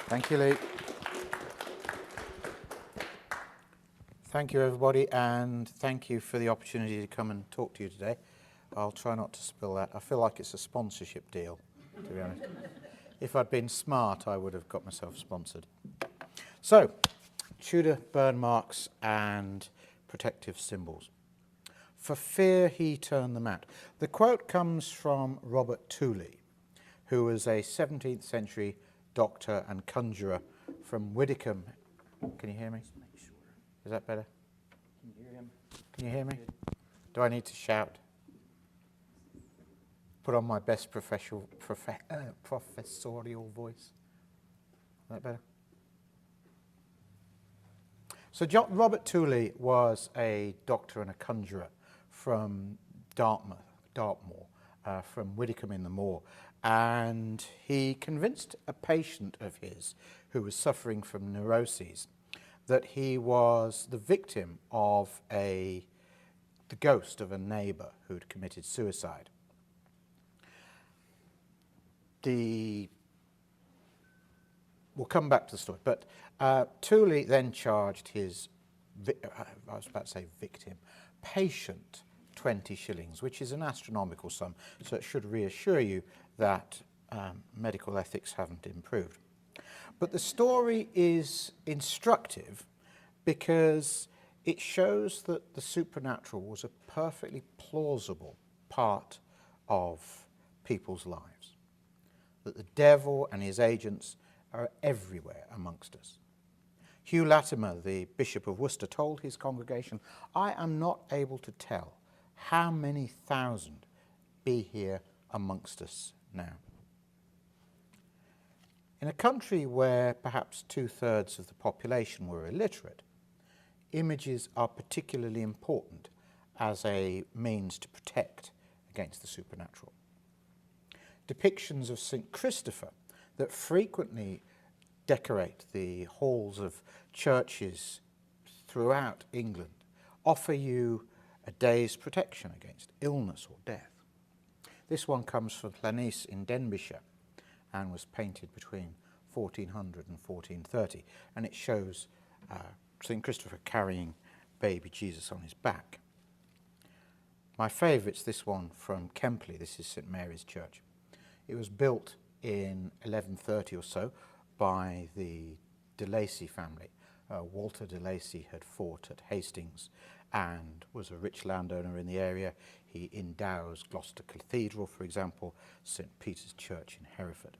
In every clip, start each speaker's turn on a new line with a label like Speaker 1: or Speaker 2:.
Speaker 1: Thank you, Lee. Thank you, everybody, and thank you for the opportunity to come and talk to you today. I'll try not to spill that. I feel like it's a sponsorship deal, to be honest. If I'd been smart, I would have got myself sponsored. So, Tudor burn marks and protective symbols. For fear he turned them out. The quote comes from Robert Tooley, who was a 17th century doctor and conjurer from Widdicombe. Can you hear me? Is that better?
Speaker 2: Can you hear him?
Speaker 1: Can you hear me? Do I need to shout? Put on my best professorial voice. Is that better? So Robert Tooley was a doctor and a conjurer from Dartmoor, from Widdicombe in the Moor, and he convinced a patient of his who was suffering from neuroses that he was the victim of the ghost of a neighbour who'd committed suicide. We'll come back to the story, but Tooley then charged his, patient 20 shillings, which is an astronomical sum, so it should reassure you that medical ethics haven't improved. But the story is instructive because it shows that the supernatural was a perfectly plausible part of people's lives, that the devil and his agents are everywhere amongst us. Hugh Latimer, the Bishop of Worcester, told his congregation, "I am not able to tell how many thousand be here amongst us now." In a country where perhaps 2/3 of the population were illiterate, images are particularly important as a means to protect against the supernatural. Depictions of St. Christopher that frequently decorate the halls of churches throughout England offer you a day's protection against illness or death. This one comes from Llanys in Denbighshire and was painted between 1400 and 1430, and it shows St. Christopher carrying baby Jesus on his back. My favourite's this one from Kempley. This is St. Mary's Church. It was built in 1130 or so by the de Lacy family. Walter de Lacy had fought at Hastings and was a rich landowner in the area. He endows Gloucester Cathedral, for example, St. Peter's Church in Hereford.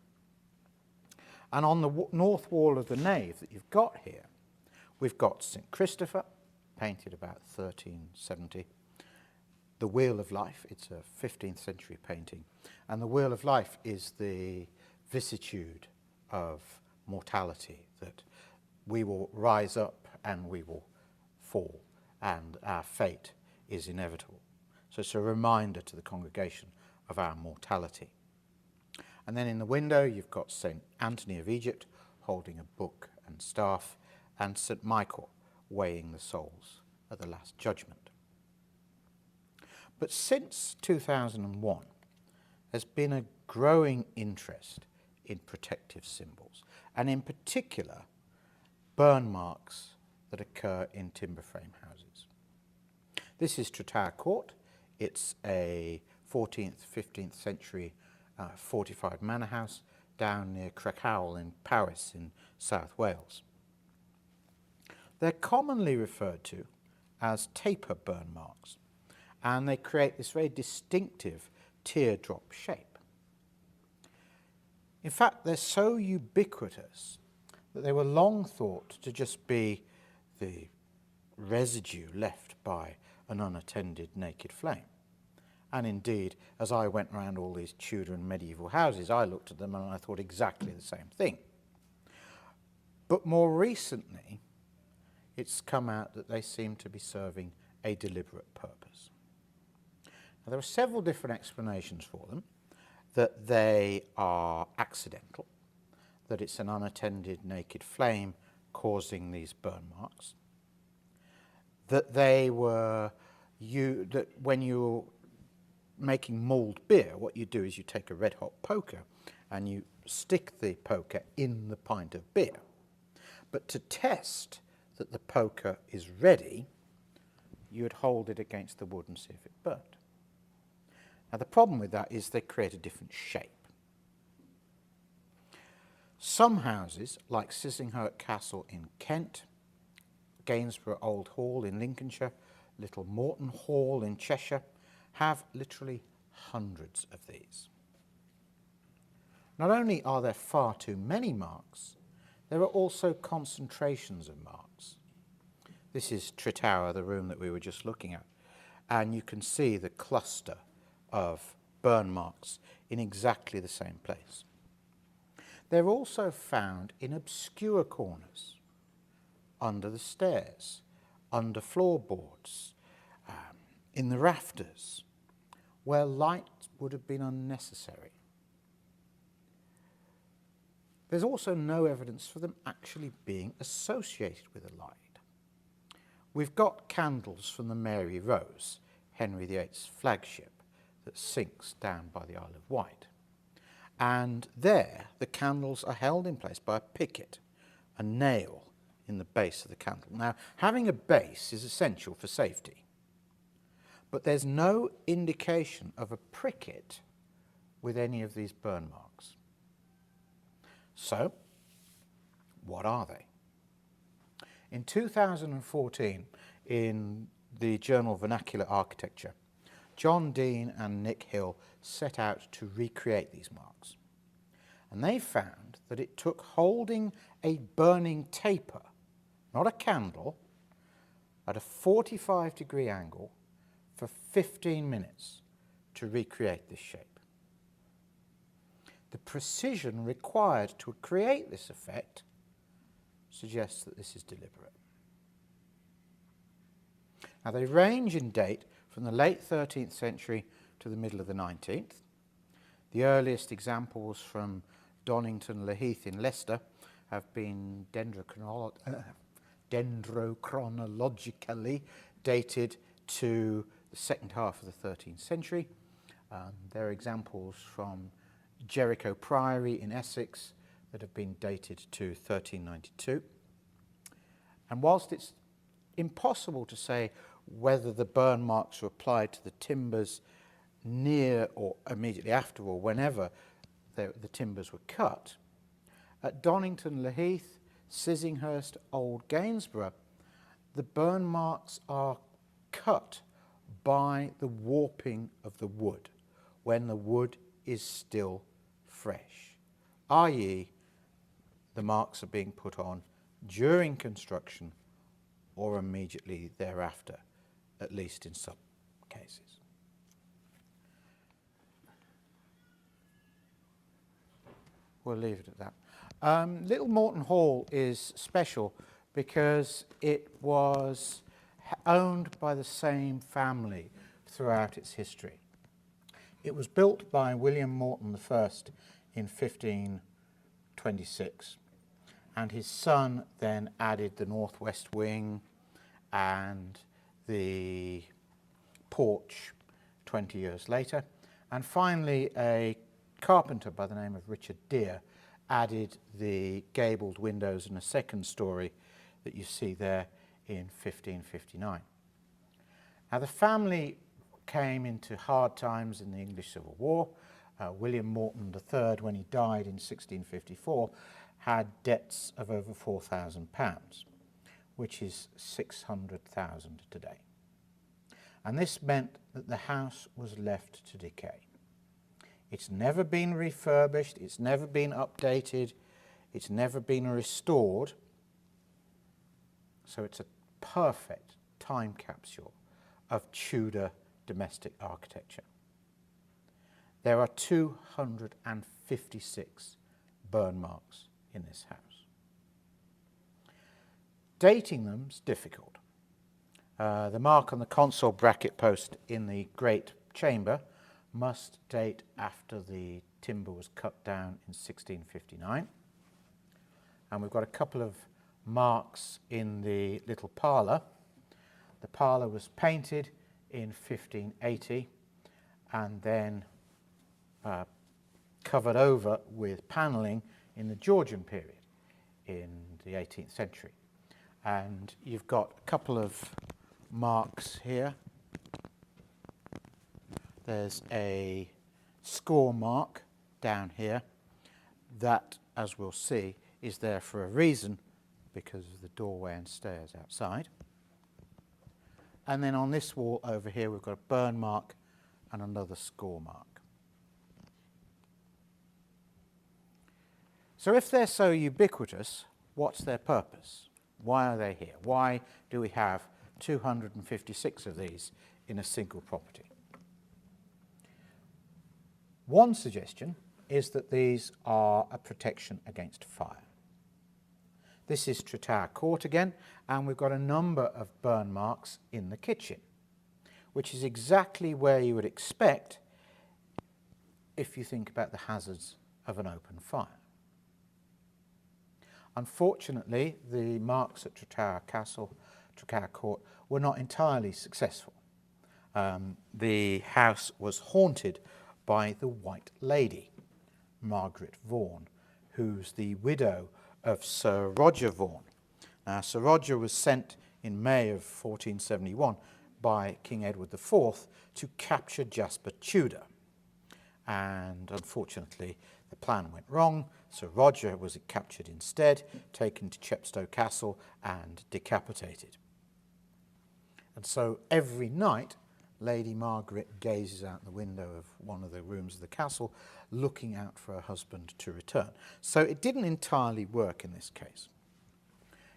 Speaker 1: And on the north wall of the nave that you've got here, we've got St. Christopher, painted about 1370. The Wheel of Life, it's a 15th century painting, and the Wheel of Life is the vicissitude of mortality, that we will rise up and we will fall, and our fate is inevitable. So it's a reminder to the congregation of our mortality. And then in the window you've got St. Anthony of Egypt holding a book and staff, and St. Michael weighing the souls at the Last Judgment. But since 2001, there's been a growing interest in protective symbols, and in particular, burn marks that occur in timber frame houses. This is Tretower Court. It's a 14th, 15th century fortified manor house down near Crackhowell in Powys in South Wales. They're commonly referred to as taper burn marks, and they create this very distinctive teardrop shape. In fact, they're so ubiquitous that they were long thought to just be the residue left by an unattended naked flame. And indeed, as I went around all these Tudor and medieval houses, I looked at them and I thought exactly the same thing. But more recently, it's come out that they seem to be serving a deliberate purpose. Now, there are several different explanations for them. That they are accidental, that it's an unattended naked flame causing these burn marks, that that when you're making mulled beer, what you do is you take a red hot poker and you stick the poker in the pint of beer. But to test that the poker is ready, you would hold it against the wood and see if it burnt. Now the problem with that is they create a different shape. Some houses, like Sissinghurst Castle in Kent, Gainsborough Old Hall in Lincolnshire, Little Morton Hall in Cheshire, have literally hundreds of these. Not only are there far too many marks, there are also concentrations of marks. This is Tritower, the room that we were just looking at, and you can see the cluster of burn marks in exactly the same place. They're also found in obscure corners, under the stairs, under floorboards, in the rafters, where light would have been unnecessary. There's also no evidence for them actually being associated with a light. We've got candles from the Mary Rose, Henry VIII's flagship, that sinks down by the Isle of Wight. And there, the candles are held in place by a picket, a nail in the base of the candle. Now, having a base is essential for safety, but there's no indication of a pricket with any of these burn marks. So, what are they? In 2014, in the journal Vernacular Architecture, John Dean and Nick Hill set out to recreate these marks. And they found that it took holding a burning taper, not a candle, at a 45-degree angle for 15 minutes to recreate this shape. The precision required to create this effect suggests that this is deliberate. Now they range in date from the late 13th century to the middle of the 19th. The earliest examples from Donnington Le Heath in Leicester have been dendrochronologically dated to the second half of the 13th century. There are examples from Jericho Priory in Essex that have been dated to 1392. And whilst it's impossible to say whether the burn marks were applied to the timbers near or immediately after or whenever the timbers were cut, at Donnington Le Heath, Sissinghurst, Old Gainsborough, the burn marks are cut by the warping of the wood when the wood is still fresh, i.e. the marks are being put on during construction or immediately thereafter, at least in some cases. We'll leave it at that. Little Morton Hall is special because it was owned by the same family throughout its history. It was built by William Morton I in 1526, and his son then added the northwest wing and the porch 20 years later, and finally a carpenter by the name of Richard Deere added the gabled windows and a second story that you see there in 1559. Now the family came into hard times in the English Civil War. William Morton III, when he died in 1654, had debts of over £4,000, which is 600,000 today. And this meant that the house was left to decay. It's never been refurbished, it's never been updated, it's never been restored. So it's a perfect time capsule of Tudor domestic architecture. There are 256 burn marks in this house. Dating them is difficult. The mark on the console bracket post in the great chamber must date after the timber was cut down in 1659. And we've got a couple of marks in the little parlour. The parlour was painted in 1580 and then covered over with panelling in the Georgian period in the 18th century. And you've got a couple of marks here. There's a score mark down here that, as we'll see, is there for a reason because of the doorway and stairs outside. And then on this wall over here we've got a burn mark and another score mark. So if they're so ubiquitous, what's their purpose? Why are they here? Why do we have 256 of these in a single property? One suggestion is that these are a protection against fire. This is Tretower Court again, and we've got a number of burn marks in the kitchen, which is exactly where you would expect if you think about the hazards of an open fire. Unfortunately, the marks at Tretower Court were not entirely successful. The house was haunted by the White Lady, Margaret Vaughan, who's the widow of Sir Roger Vaughan. Now, Sir Roger was sent in May of 1471 by King Edward IV to capture Jasper Tudor. And unfortunately, the plan went wrong. Sir Roger was captured instead, taken to Chepstow Castle and decapitated. And so every night, Lady Margaret gazes out the window of one of the rooms of the castle, looking out for her husband to return. So it didn't entirely work in this case.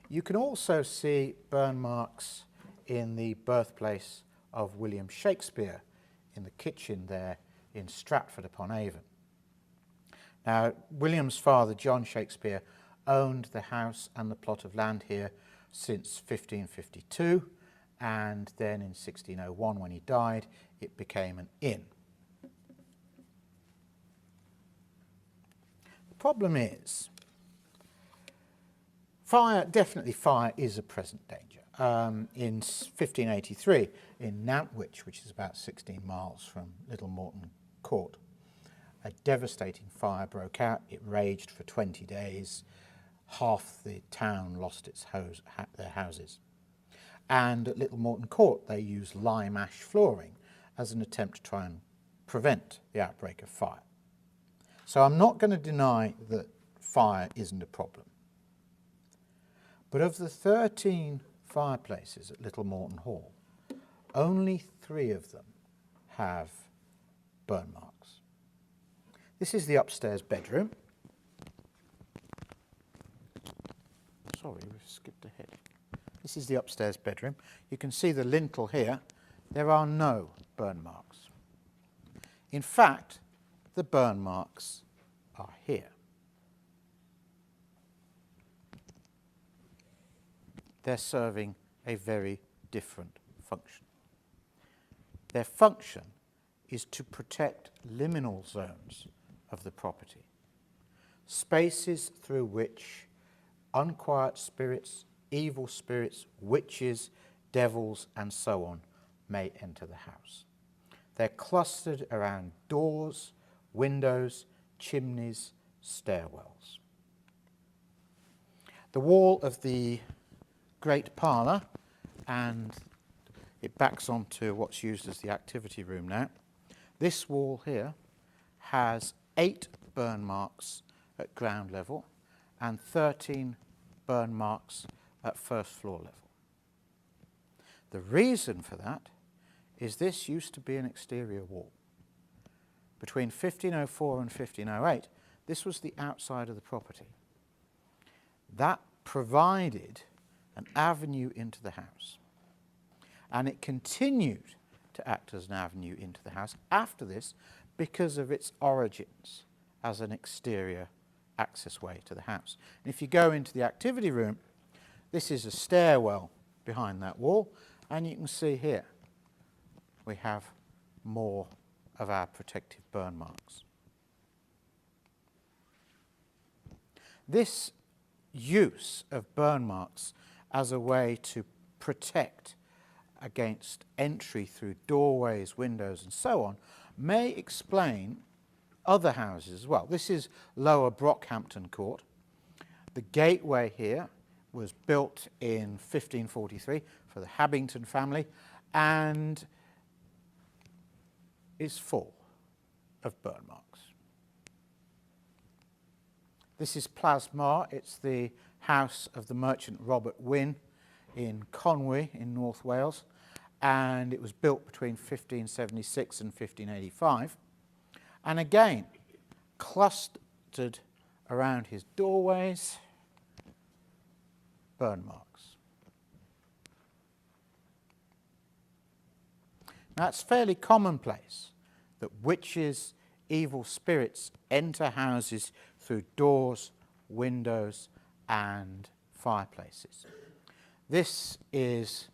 Speaker 1: You can also see burn marks in the birthplace of William Shakespeare in the kitchen there in Stratford-upon-Avon. Now, William's father, John Shakespeare, owned the house and the plot of land here since 1552, and then in 1601, when he died, it became an inn. The problem is, fire is a present danger. In 1583, in Nantwich, which is about 16 miles from Little Morton Court, a devastating fire broke out. It raged for 20 days. Half the town lost their houses. And at Little Morton Court, they used lime ash flooring as an attempt to try and prevent the outbreak of fire. So I'm not going to deny that fire isn't a problem. But of the 13 fireplaces at Little Morton Hall, only 3 of them have burn marks. This is the upstairs bedroom. Sorry, we've skipped ahead. This is the upstairs bedroom. You can see the lintel here. There are no burn marks. In fact, the burn marks are here. They're serving a very different function. Their function is to protect liminal zones of the property, spaces through which unquiet spirits, evil spirits, witches, devils, and so on may enter the house. They're clustered around doors, windows, chimneys, stairwells. The wall of the great parlour, and it backs onto what's used as the activity room now. This wall here has 8 burn marks at ground level and 13 burn marks at first floor level. The reason for that is this used to be an exterior wall. Between 1504 and 1508, this was the outside of the property. That provided an avenue into the house, and it continued to act as an avenue into the house after this because of its origins as an exterior access way to the house. And if you go into the activity room, this is a stairwell behind that wall, and you can see here we have more of our protective burn marks. This use of burn marks as a way to protect against entry through doorways, windows, and so on may explain other houses as well. This is Lower Brockhampton Court. The gateway here was built in 1543 for the Habington family and is full of burn marks. This is Plasmar. It's the house of the merchant Robert Wynne in Conwy in North Wales, and it was built between 1576 and 1585. And again, clustered around his doorways, burn marks. Now, it's fairly commonplace that witches, evil spirits enter houses through doors, windows, and fireplaces. This is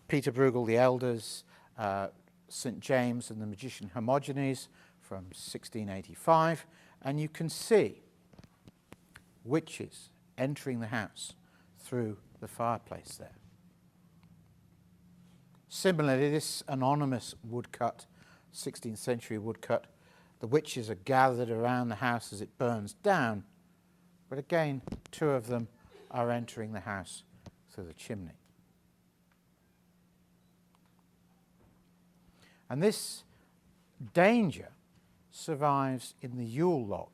Speaker 1: Peter Bruegel the Elder's St. James and the Magician Hermogenes from 1685, and you can see witches entering the house through the fireplace there. Similarly, this anonymous woodcut, 16th century woodcut, the witches are gathered around the house as it burns down, but again, two of them are entering the house through the chimney. And this danger survives in the Yule log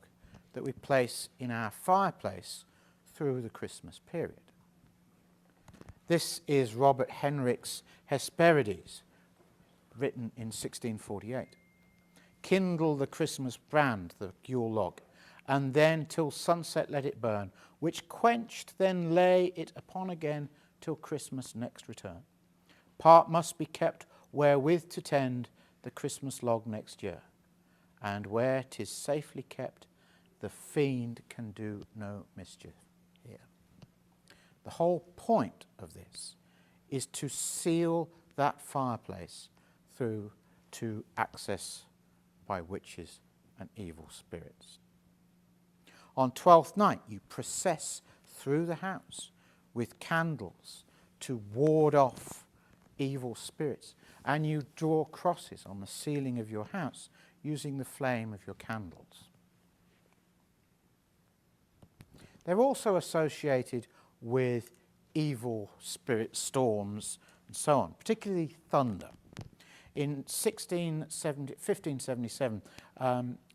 Speaker 1: that we place in our fireplace through the Christmas period. This is Robert Henrich's Hesperides, written in 1648. Kindle the Christmas brand, the Yule log, and then till sunset let it burn, which quenched then lay it upon again till Christmas next return. Part must be kept wherewith to tend the Christmas log next year, and where 'tis safely kept, the fiend can do no mischief here. The whole point of this is to seal that fireplace through to access by witches and evil spirits. On Twelfth Night, you process through the house with candles to ward off evil spirits, and you draw crosses on the ceiling of your house using the flame of your candles. They're also associated with evil spirit storms and so on, particularly thunder. In 1577,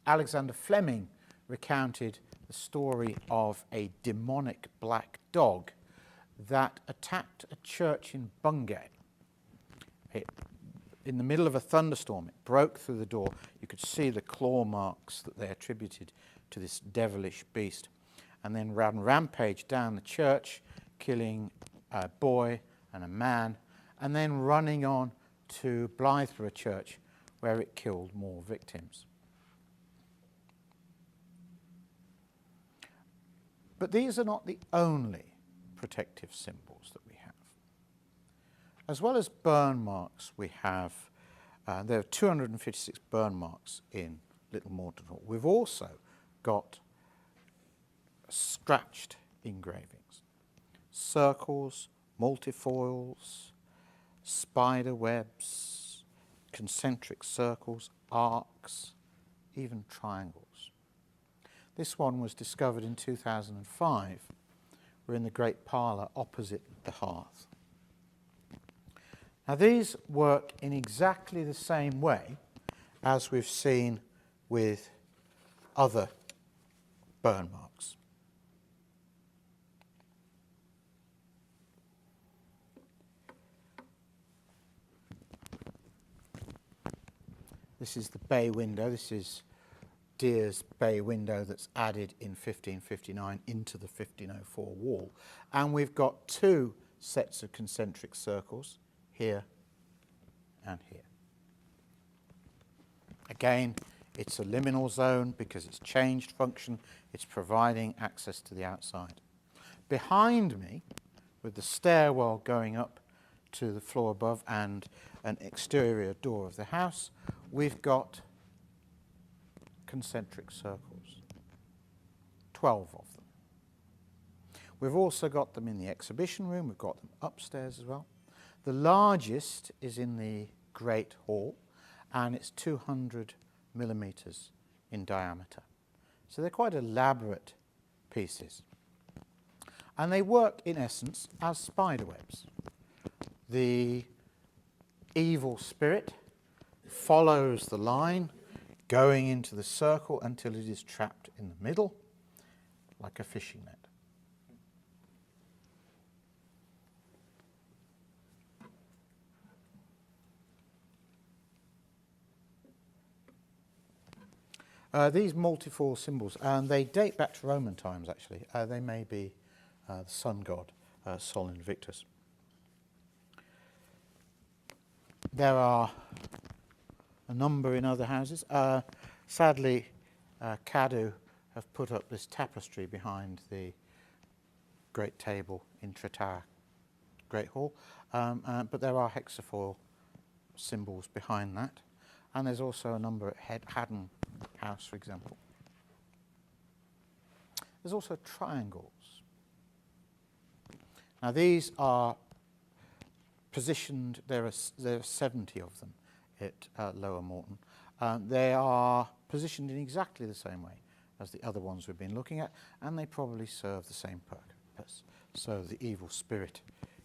Speaker 1: Alexander Fleming recounted the story of a demonic black dog that attacked a church in Bungay. In the middle of a thunderstorm, it broke through the door. You could see the claw marks that they attributed to this devilish beast, and then ran rampage down the church, killing a boy and a man, and then running on to Blythborough Church, where it killed more victims. But these are not the only protective symbols that we have. As well as burn marks, we have, there are 256 burn marks in Little Morton Hall. We've also got scratched engravings, circles, multifoils, spider webs, concentric circles, arcs, even triangles. This one was discovered in 2005. We're in the great parlour opposite the hearth. Now these work in exactly the same way as we've seen with other burn marks. This is the bay window. This is Deer's bay window that's added in 1559 into the 1504 wall. And we've got two sets of concentric circles, here and here. Again, it's a liminal zone because it's changed function. It's providing access to the outside. Behind me, with the stairwell going up to the floor above and an exterior door of the house, we've got concentric circles, 12 of them. We've also got them in the exhibition room. We've got them upstairs as well. The largest is in the Great Hall, and it's 200 millimetres in diameter. So they're quite elaborate pieces. And they work, in essence, as spider webs. The evil spirit follows the line, going into the circle until it is trapped in the middle, like a fishing net. These multiform symbols, and they date back to Roman times actually. They may be the sun god, Sol Invictus. There are a number in other houses. Sadly, Cadw have put up this tapestry behind the great table in Tretower Great Hall, but there are hexafoil symbols behind that. And there's also a number at Haddon House, for example. There's also triangles. Now these are positioned, there are 70 of them at Lower Morton. They are positioned in exactly the same way as the other ones we've been looking at, and they probably serve the same purpose. So the evil spirit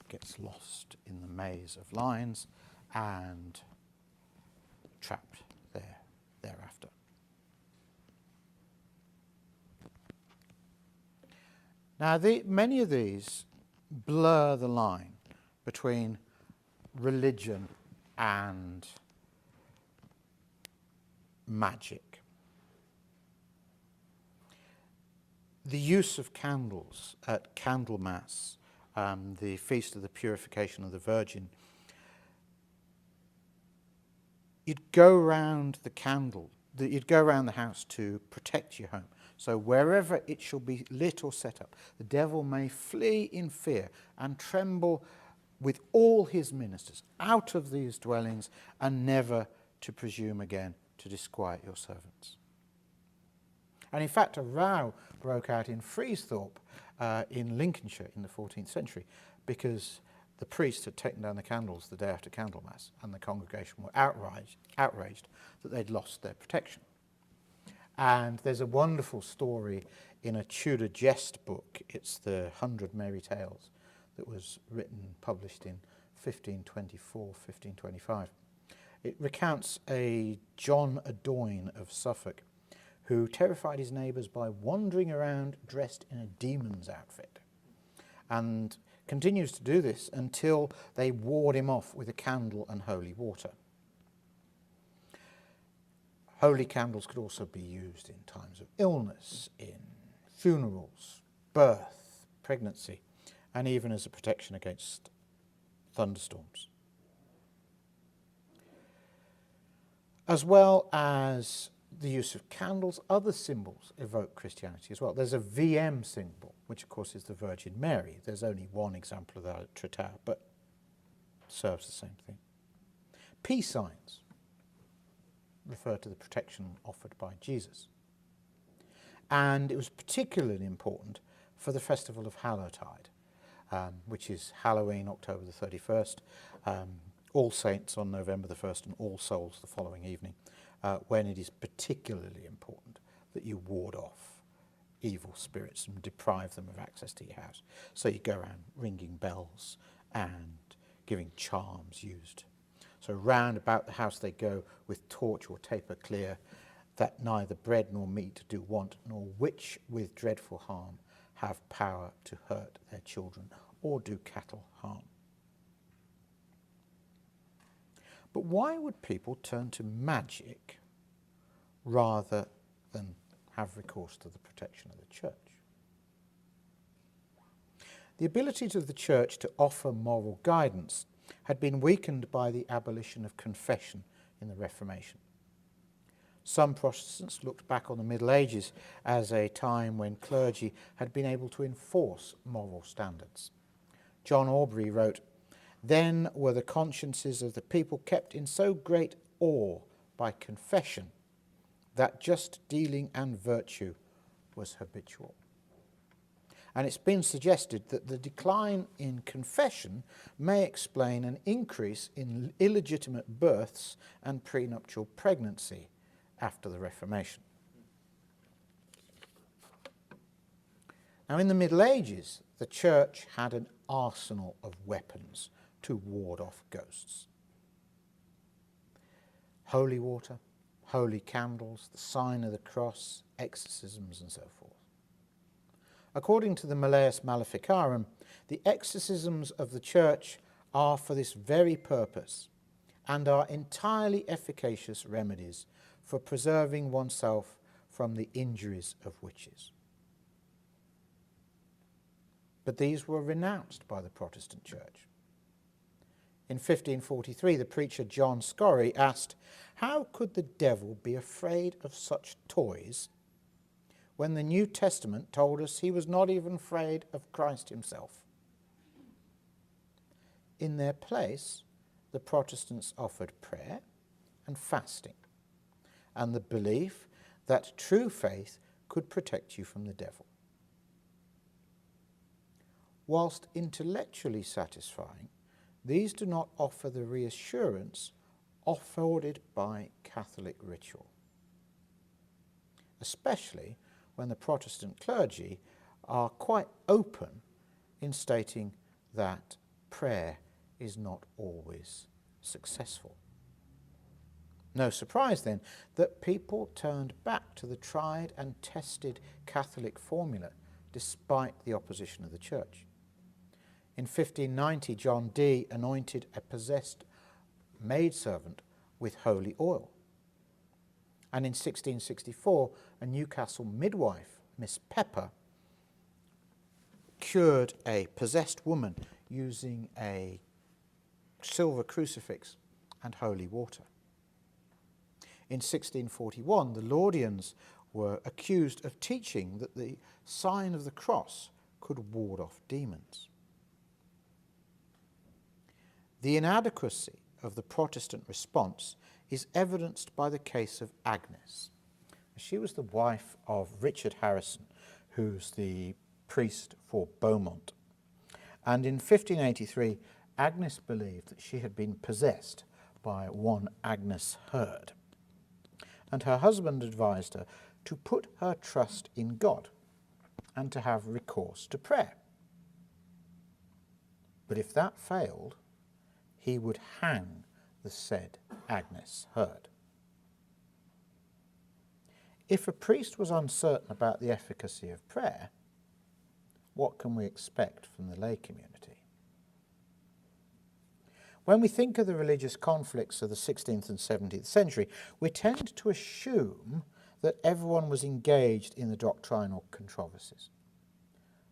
Speaker 1: gets lost in the maze of lines and trapped there thereafter. Now, many of these blur the line between religion and magic. The use of candles at Candlemas, the Feast of the Purification of the Virgin, you'd go round you'd go around the house to protect your home. So wherever it shall be lit or set up, the devil may flee in fear and tremble with all his ministers out of these dwellings, and never to presume again to disquiet your servants. And in fact, a row broke out in Freesthorpe in Lincolnshire in the 14th century, because the priest had taken down the candles the day after Candlemas, and the congregation were outraged that they'd lost their protection. And there's a wonderful story in a Tudor jest book. It's the 100 Merry Tales that was published in 1524, 1525. It recounts a John Adoyne of Suffolk who terrified his neighbours by wandering around dressed in a demon's outfit, and continues to do this until they ward him off with a candle and holy water. Holy candles could also be used in times of illness, in funerals, birth, pregnancy, and even as a protection against thunderstorms. As well as the use of candles, other symbols evoke Christianity as well. There's a VM symbol, which of course is the Virgin Mary. There's only one example of that at Tretower, but serves the same thing. Peace signs refer to the protection offered by Jesus. And it was particularly important for the festival of Hallowtide, which is Halloween, October the 31st, All Saints on November the 1st, and All Souls the following evening, when it is particularly important that you ward off evil spirits and deprive them of access to your house. So you go around ringing bells and giving charms used. So round about the house they go with torch or taper clear, that neither bread nor meat do want, nor witch with dreadful harm have power to hurt their children or do cattle harm. But why would people turn to magic rather than have recourse to the protection of the church? The ability of the church to offer moral guidance had been weakened by the abolition of confession in the Reformation. Some Protestants looked back on the Middle Ages as a time when clergy had been able to enforce moral standards. John Aubrey wrote, "Then were the consciences of the people kept in so great awe by confession that just dealing and virtue was habitual." And it's been suggested that the decline in confession may explain an increase in illegitimate births and prenuptial pregnancy after the Reformation. Now, in the Middle Ages, the church had an arsenal of weapons to ward off ghosts. Holy water, holy candles, the sign of the cross, exorcisms, and so forth. According to the Malleus Maleficarum, the exorcisms of the church are for this very purpose and are entirely efficacious remedies for preserving oneself from the injuries of witches. But these were renounced by the Protestant church. In 1543, the preacher John Scory asked, "How could the devil be afraid of such toys when the New Testament told us he was not even afraid of Christ himself?" In their place, the Protestants offered prayer and fasting, and the belief that true faith could protect you from the devil. Whilst intellectually satisfying, these do not offer the reassurance afforded by Catholic ritual, especially when the Protestant clergy are quite open in stating that prayer is not always successful. No surprise then that people turned back to the tried and tested Catholic formula despite the opposition of the church. In 1590, John Dee anointed a possessed maidservant with holy oil. And in 1664, a Newcastle midwife, Miss Pepper, cured a possessed woman using a silver crucifix and holy water. In 1641, the Laudians were accused of teaching that the sign of the cross could ward off demons. The inadequacy of the Protestant response is evidenced by the case of Agnes. She was the wife of Richard Harrison, who's the priest for Beaumont. And in 1583, Agnes believed that she had been possessed by one Agnes Hurd. And her husband advised her to put her trust in God and to have recourse to prayer. But if that failed, he would hang the said Agnes Hurd. If a priest was uncertain about the efficacy of prayer, what can we expect from the lay community? When we think of the religious conflicts of the 16th and 17th century, we tend to assume that everyone was engaged in the doctrinal controversies,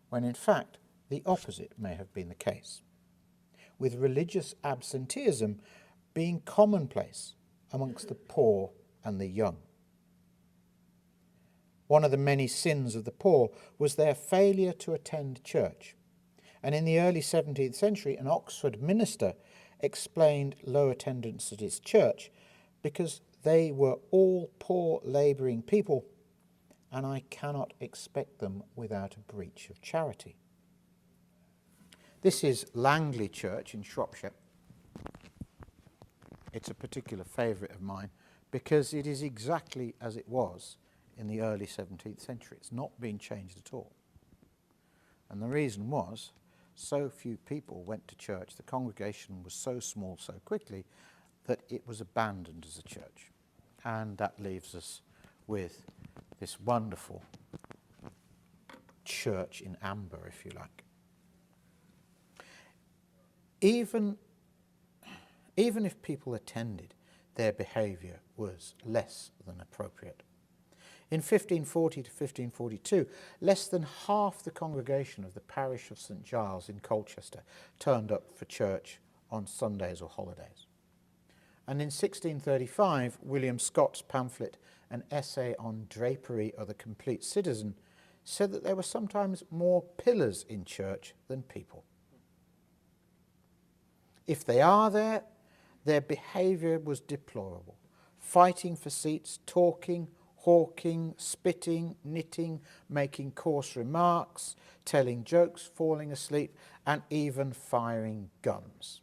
Speaker 1: when in fact the opposite may have been the case, with religious absenteeism being commonplace amongst the poor and the young. One of the many sins of the poor was their failure to attend church, and in the early 17th century an Oxford minister explained low attendance at his church because they were all poor labouring people, and I cannot expect them without a breach of charity. This is Langley Church in Shropshire. It's a particular favourite of mine because it is exactly as it was in the early 17th century. It's not been changed at all. And the reason was, so few people went to church, the congregation was so small so quickly that it was abandoned as a church. And that leaves us with this wonderful church in amber, if you like. Even if people attended, their behaviour was less than appropriate. In 1540 to 1542, less than half the congregation of the parish of St Giles in Colchester turned up for church on Sundays or holidays. And in 1635, William Scott's pamphlet, An Essay on Drapery of the Complete Citizen, said that there were sometimes more pillars in church than people. If they are there, their behaviour was deplorable. Fighting for seats, talking, hawking, spitting, knitting, making coarse remarks, telling jokes, falling asleep, and even firing guns.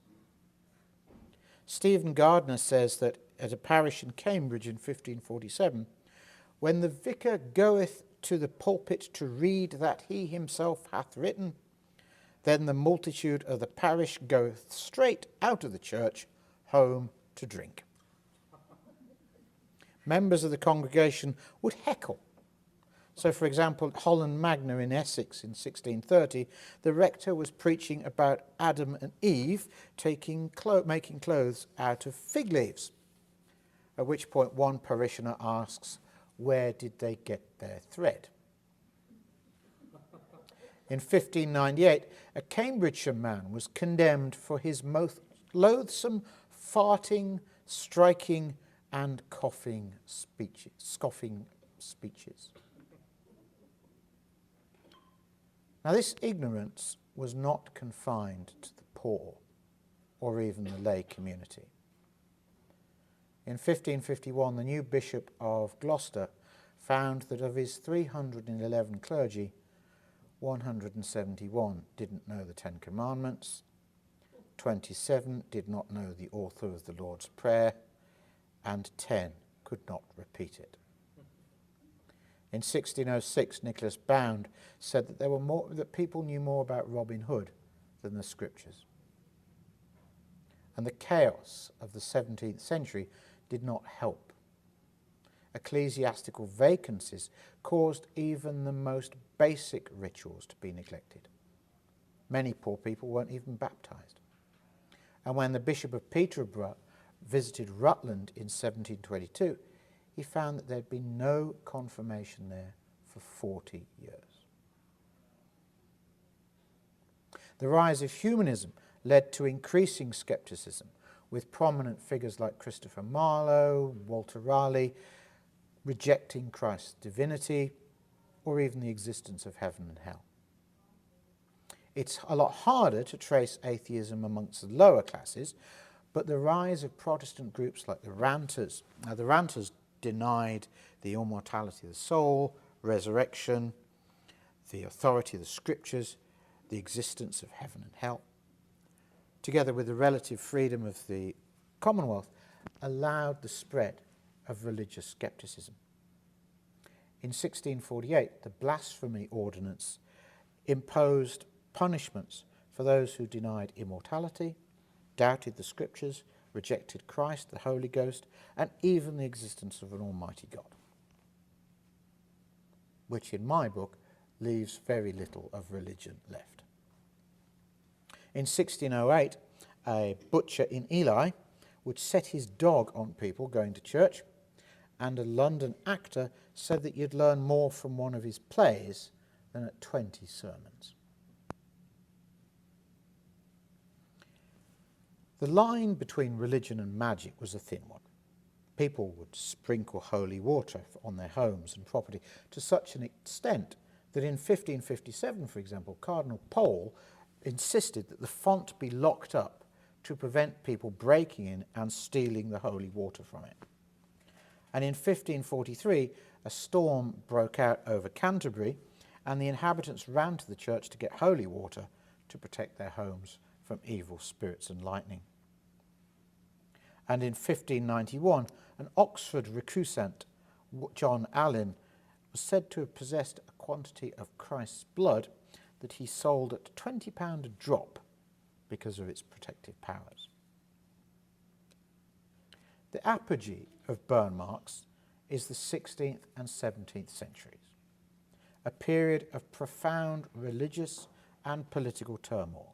Speaker 1: Stephen Gardner says that at a parish in Cambridge in 1547, when the vicar goeth to the pulpit to read that he himself hath written, then the multitude of the parish goeth straight out of the church, home to drink. Members of the congregation would heckle. So, for example, at Holland Magna in Essex in 1630, the rector was preaching about Adam and Eve making clothes out of fig leaves, at which point one parishioner asks, where did they get their thread? In 1598, a Cambridgeshire man was condemned for his most loathsome farting, striking, and scoffing speeches. Now, this ignorance was not confined to the poor or even the lay community. In 1551, the new Bishop of Gloucester found that of his 311 clergy, 171 didn't know the Ten Commandments, 27 did not know the author of the Lord's Prayer, and 10 could not repeat it. In 1606, Nicholas Bound said that people knew more about Robin Hood than the Scriptures. And the chaos of the 17th century did not help. Ecclesiastical vacancies caused even the most basic rituals to be neglected. Many poor people weren't even baptized. And when the Bishop of Peterborough visited Rutland in 1722, he found that there had been no confirmation there for 40 years. The rise of humanism led to increasing skepticism, with prominent figures like Christopher Marlowe, Walter Raleigh, rejecting Christ's divinity, or even the existence of heaven and hell. It's a lot harder to trace atheism amongst the lower classes, but the rise of Protestant groups like the Ranters. Now, the Ranters denied the immortality of the soul, resurrection, the authority of the Scriptures, the existence of heaven and hell, together with the relative freedom of the Commonwealth, allowed the spread of religious scepticism. In 1648, the Blasphemy Ordinance imposed punishments for those who denied immortality, doubted the Scriptures, rejected Christ, the Holy Ghost, and even the existence of an Almighty God, which in my book leaves very little of religion left. In 1608, a butcher in Ely would set his dog on people going to church, and a London actor said that you'd learn more from one of his plays than at 20 sermons. The line between religion and magic was a thin one. People would sprinkle holy water on their homes and property to such an extent that in 1557, for example, Cardinal Pole insisted that the font be locked up to prevent people breaking in and stealing the holy water from it. And in 1543, a storm broke out over Canterbury, and the inhabitants ran to the church to get holy water to protect their homes from evil spirits and lightning. And in 1591, an Oxford recusant, John Allen, was said to have possessed a quantity of Christ's blood that he sold at £20 a drop because of its protective powers. The apogee of burn marks is the 16th and 17th centuries, a period of profound religious and political turmoil,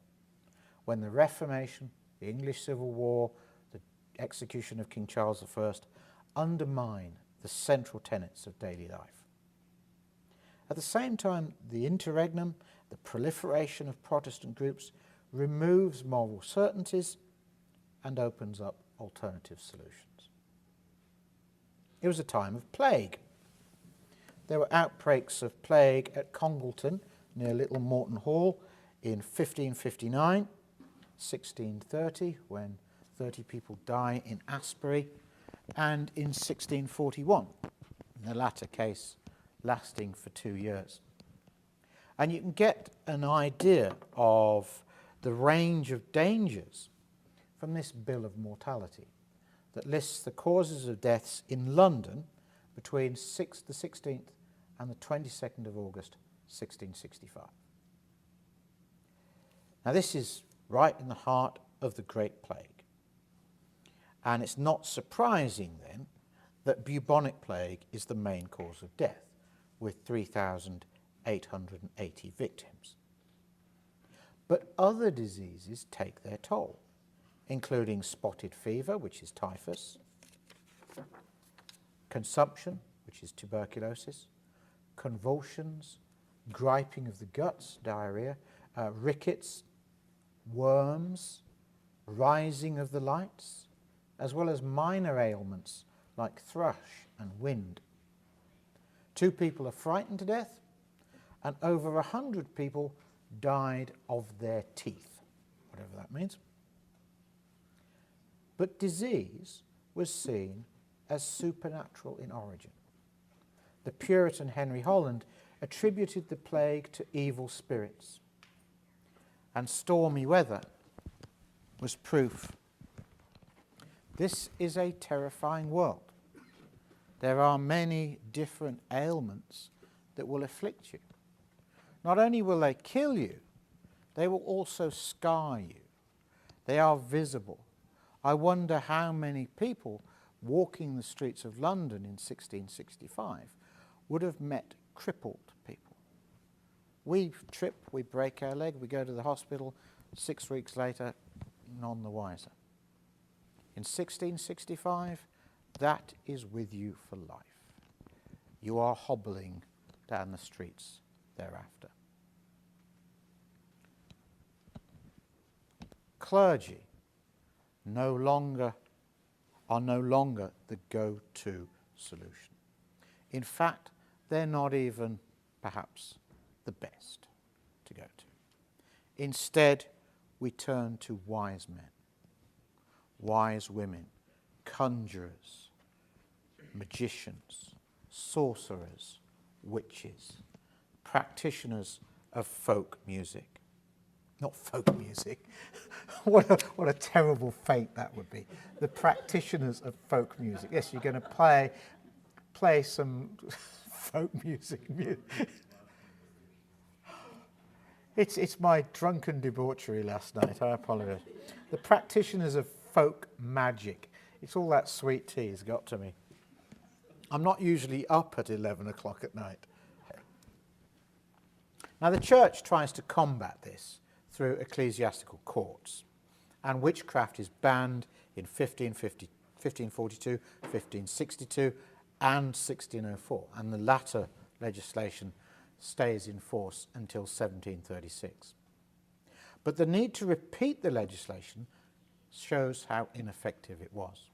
Speaker 1: when the Reformation, the English Civil War, the execution of King Charles I undermine the central tenets of daily life. At the same time, the interregnum, the proliferation of Protestant groups, removes moral certainties and opens up alternative solutions. It was a time of plague. There were outbreaks of plague at Congleton, near Little Morton Hall, in 1559, 1630, when 30 people die in Asbury, and in 1641, in the latter case lasting for 2 years. And you can get an idea of the range of dangers from this bill of mortality. that lists the causes of deaths in London between the 16th and the 22nd of August 1665. Now this is right in the heart of the Great Plague, and it's not surprising then that bubonic plague is the main cause of death, with 3,880 victims. But other diseases take their toll, including spotted fever, which is typhus, consumption, which is tuberculosis, convulsions, griping of the guts, diarrhea, rickets, worms, rising of the lights, as well as minor ailments like thrush and wind. 2 people are frightened to death, and over 100 people died of their teeth, whatever that means. But disease was seen as supernatural in origin. The Puritan Henry Holland attributed the plague to evil spirits, and stormy weather was proof. This is a terrifying world. There are many different ailments that will afflict you. Not only will they kill you, they will also scar you. They are visible. I wonder how many people walking the streets of London in 1665 would have met crippled people. We trip, we break our leg, we go to the hospital, 6 weeks later, none the wiser. In 1665, that is with you for life. You are hobbling down the streets thereafter. Clergy are no longer the go-to solution. In fact, they're not even, perhaps, the best to go to. Instead, we turn to wise men, wise women, conjurers, magicians, sorcerers, witches, practitioners of folk music. Not folk music. What a terrible fate that would be. The practitioners of folk music. Yes, you're going to play some folk music. It's my drunken debauchery last night. I apologise. The practitioners of folk magic. It's all that sweet tea has got to me. I'm not usually up at 11 o'clock at night. Now the church tries to combat this through ecclesiastical courts, and witchcraft is banned in 1542, 1562 and 1604, and the latter legislation stays in force until 1736. But the need to repeat the legislation shows how ineffective it was.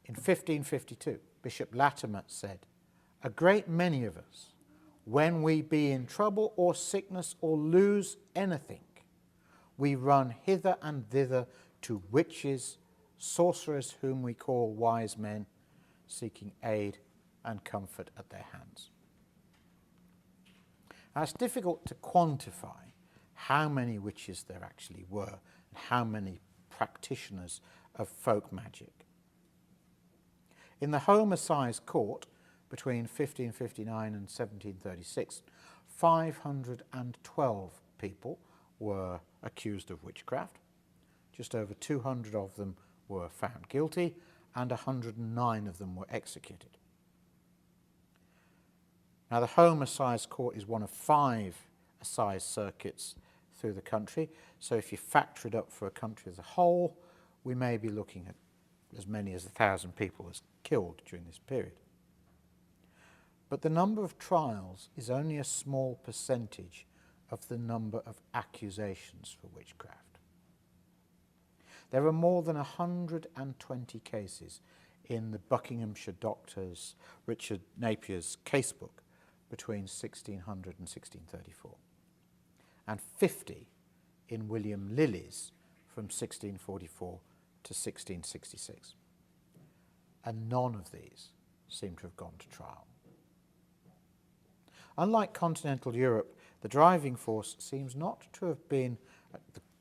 Speaker 1: In 1552, Bishop Latimer said, "A great many of us, when we be in trouble or sickness or lose anything, we run hither and thither to witches, sorcerers whom we call wise men, seeking aid and comfort at their hands." Now, it's difficult to quantify how many witches there actually were and how many practitioners of folk magic. In the Home Assize Court, between 1559 and 1736, 512 people were accused of witchcraft. Just over 200 of them were found guilty, and 109 of them were executed. Now, the Home Assize Court is one of 5 assize circuits through the country, so if you factor it up for a country as a whole, we may be looking at as many as 1,000 people as killed during this period. But the number of trials is only a small percentage of the number of accusations for witchcraft. There are more than 120 cases in the Buckinghamshire doctor's Richard Napier's casebook between 1600 and 1634, and 50 in William Lilly's from 1644 to 1666. And none of these seem to have gone to trial. Unlike continental Europe, the driving force seems not to have been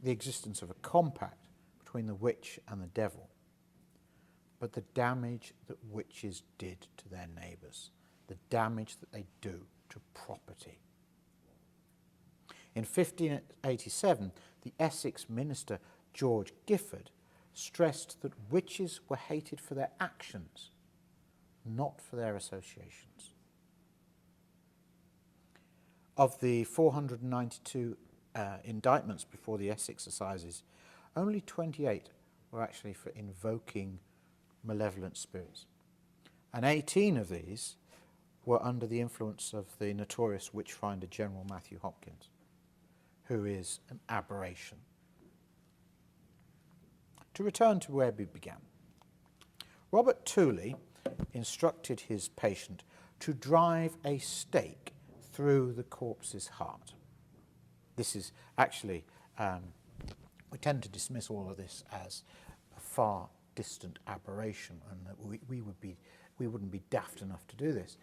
Speaker 1: the existence of a compact between the witch and the devil, but the damage that witches did to their neighbours, the damage that they do to property. In 1587, the Essex minister George Gifford stressed that witches were hated for their actions, not for their associations. Of the 492 indictments before the Essex Assizes, only 28 were actually for invoking malevolent spirits. And 18 of these were under the influence of the notorious witchfinder General Matthew Hopkins, who is an aberration. To return to where we began, Robert Tooley instructed his patient to drive a stake through the corpse's heart. This is actually, we tend to dismiss all of this as a far distant aberration, and that we wouldn't be daft enough to do this.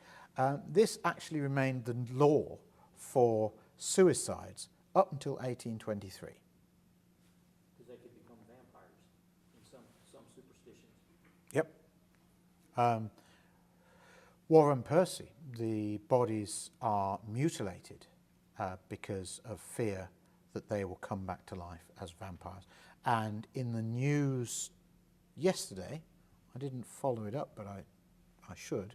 Speaker 1: This actually remained the law for suicides up until 1823.
Speaker 2: Because they could become vampires in some superstitions.
Speaker 1: Yep. War and Percy, the bodies are mutilated because of fear that they will come back to life as vampires. And in the news yesterday, I didn't follow it up, but I should,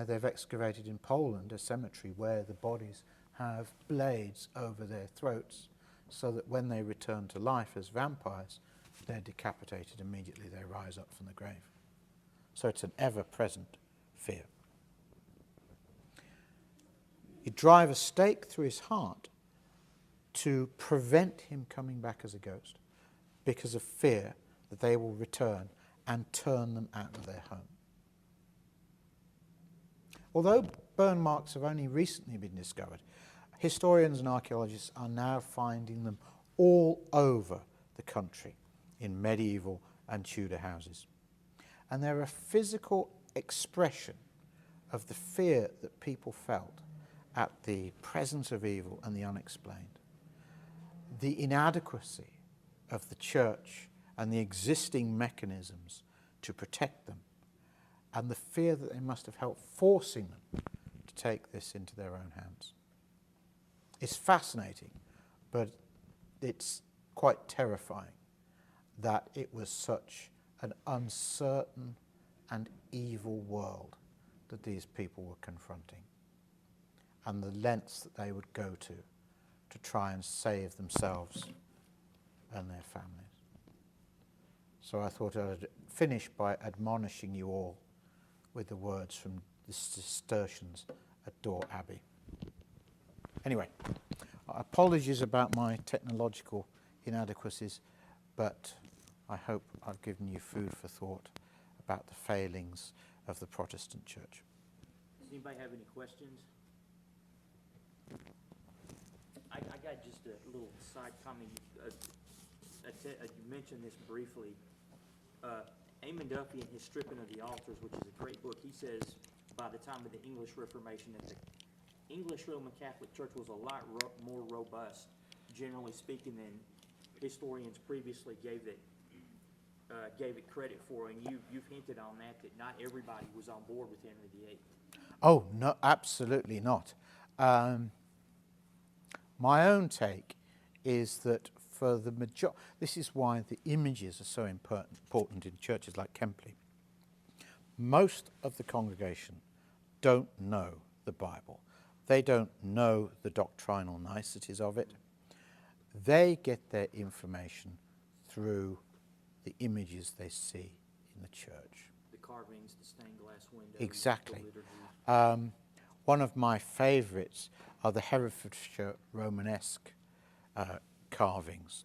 Speaker 1: they've excavated in Poland a cemetery where the bodies have blades over their throats so that when they return to life as vampires, they're decapitated immediately they rise up from the grave. So it's an ever-present fear. You drive a stake through his heart to prevent him coming back as a ghost because of fear that they will return and turn them out of their home. Although burn marks have only recently been discovered, historians and archaeologists are now finding them all over the country in medieval and Tudor houses. And they're a physical expression of the fear that people felt at the presence of evil and the unexplained. The inadequacy of the church and the existing mechanisms to protect them, and the fear that they must have felt forcing them to take this into their own hands. It's fascinating, but it's quite terrifying that it was such an uncertain and evil world that these people were confronting, and the lengths that they would go to try and save themselves and their families. So I thought I'd finish by admonishing you all with the words from the Cistercians at Dore Abbey. Anyway, apologies about my technological inadequacies, but I hope I've given you food for thought about the failings of the Protestant Church.
Speaker 2: Does anybody have any questions? I got just a little side comment. You mentioned this briefly. Eamon Duffy in his Stripping of the Altars, which is a great book, he says by the time of the English Reformation that the English Roman Catholic Church was a lot more robust, generally speaking, than historians previously gave it credit for. And you've hinted on that not everybody was on board with Henry VIII.
Speaker 1: Oh, no, absolutely not. My own take is that for the majority, this is why the images are so important in churches like Kempley. Most of the congregation don't know the Bible. They don't know the doctrinal niceties of it. They get their information through the images they see in the church.
Speaker 2: The carvings, the stained glass windows.
Speaker 1: Exactly.
Speaker 2: The liturgy.
Speaker 1: One of my favourites are the Herefordshire Romanesque carvings,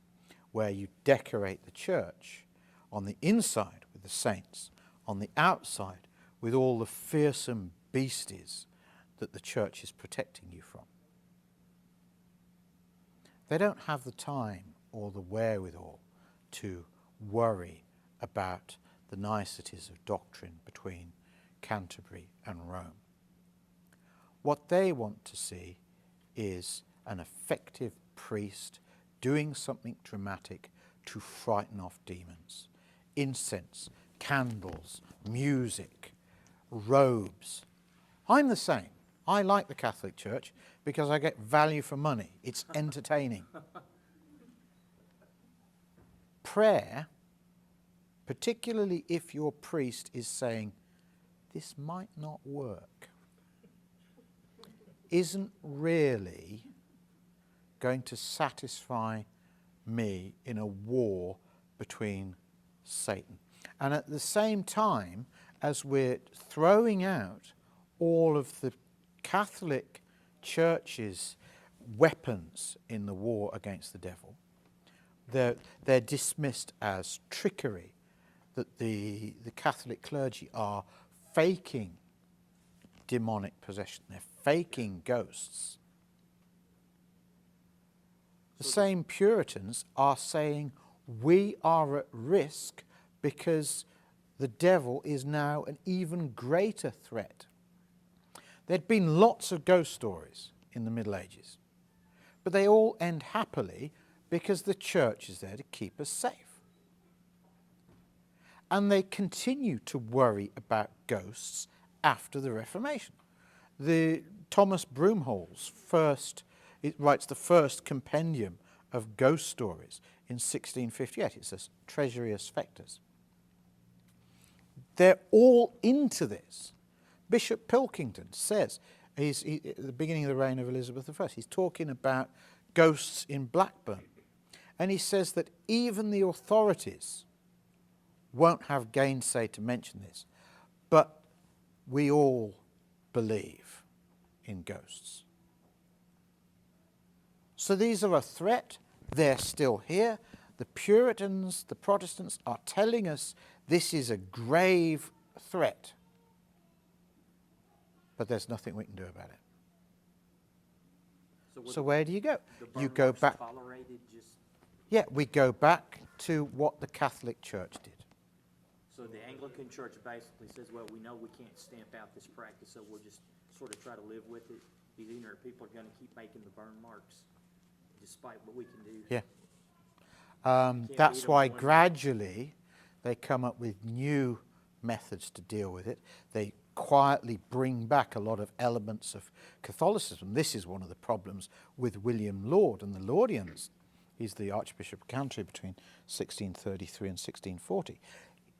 Speaker 1: where you decorate the church on the inside with the saints, on the outside with all the fearsome beasties that the church is protecting you from. They don't have the time or the wherewithal to worry about the niceties of doctrine between Canterbury and Rome. What they want to see is an effective priest doing something dramatic to frighten off demons. Incense, candles, music, robes. I'm the same. I like the Catholic Church because I get value for money. It's entertaining. Prayer, particularly if your priest is saying, this might not work, isn't really going to satisfy me in a war between Satan. And at the same time, as we're throwing out all of the Catholic Church's weapons in the war against the devil, they're dismissed as trickery, that the Catholic clergy are faking demonic possession, they're faking ghosts. The same Puritans are saying we are at risk because the devil is now an even greater threat. There'd been lots of ghost stories in the Middle Ages, but they all end happily because the church is there to keep us safe. And they continue to worry about ghosts after the Reformation. Thomas Broomhall's writes the first compendium of ghost stories in 1658. It's a Treasury Spectres. They're all into this. Bishop Pilkington says, at the beginning of the reign of Elizabeth I, he's talking about ghosts in Blackburn. And he says that even the authorities won't have gainsay to mention this, but we all believe in ghosts. So these are a threat. They're still here. The Puritans, the Protestants, are telling us this is a grave threat. But there's nothing we can do about it. So where do you go? You go back. Yeah, we go back to what the Catholic Church did.
Speaker 2: So the Anglican Church basically says, well, we know we can't stamp out this practice, so we'll just sort of try to live with it. These ignorant people are going to keep making the burn marks, despite what we can do.
Speaker 1: Yeah. That's why gradually they come up with new methods to deal with it. They quietly bring back a lot of elements of Catholicism. This is one of the problems with William Laud and the Laudians. He's the Archbishop of Canterbury between 1633 and 1640.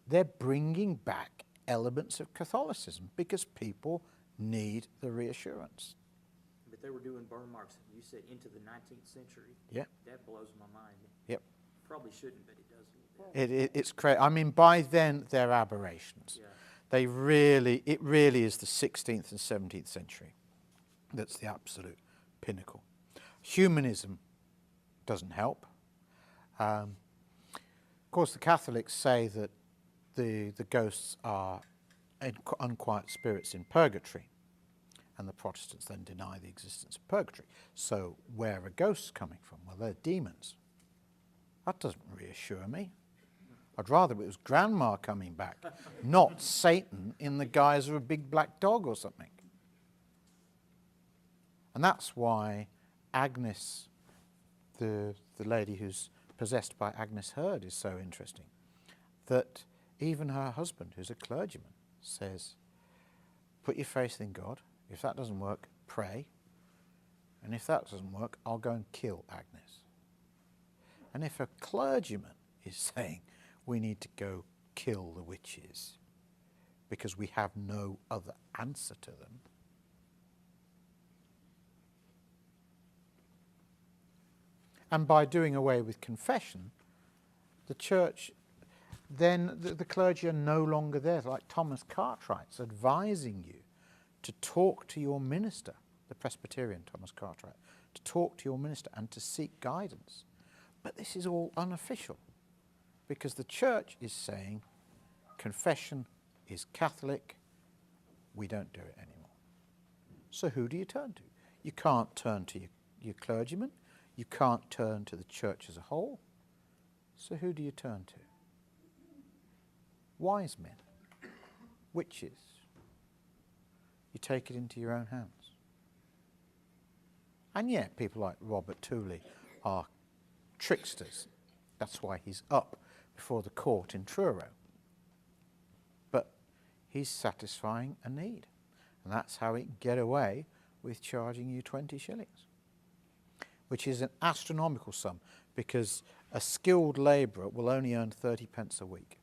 Speaker 1: They're bringing back elements of Catholicism because people need the reassurance.
Speaker 2: But they were doing burn marks, you said, into the 19th century.
Speaker 1: Yeah.
Speaker 2: That blows my mind.
Speaker 1: Yep.
Speaker 2: Probably shouldn't, but it does.
Speaker 1: It's crazy. I mean, by then, they're aberrations.
Speaker 2: Yeah.
Speaker 1: It really is the 16th and 17th century that's the absolute pinnacle. Humanism doesn't help. Of course, the Catholics say that the ghosts are unquiet spirits in purgatory, and the Protestants then deny the existence of purgatory. So where are ghosts coming from? Well, they're demons. That doesn't reassure me. I'd rather it was Grandma coming back, not Satan in the guise of a big black dog or something. And that's why Agnes, the lady who's possessed by Agnes Heard, is so interesting. That even her husband, who's a clergyman, says, put your faith in God. If that doesn't work, pray. And if that doesn't work, I'll go and kill Agnes. And if a clergyman is saying, we need to go kill the witches because we have no other answer to them, and by doing away with confession, the church, then the clergy are no longer there, like Thomas Cartwright's advising you to talk to your minister, the Presbyterian Thomas Cartwright, to talk to your minister and to seek guidance. But this is all unofficial, because the church is saying confession is Catholic, we don't do it anymore. So who do you turn to? You can't turn to your clergyman, you can't turn to the church as a whole. So who do you turn to? Wise men, witches. You take it into your own hands. And yet people like Robert Tooley are tricksters. That's why he's up before the court in Truro. But he's satisfying a need, and that's how he can get away with charging you 20 shillings, which is an astronomical sum, because a skilled labourer will only earn 30 pence a week.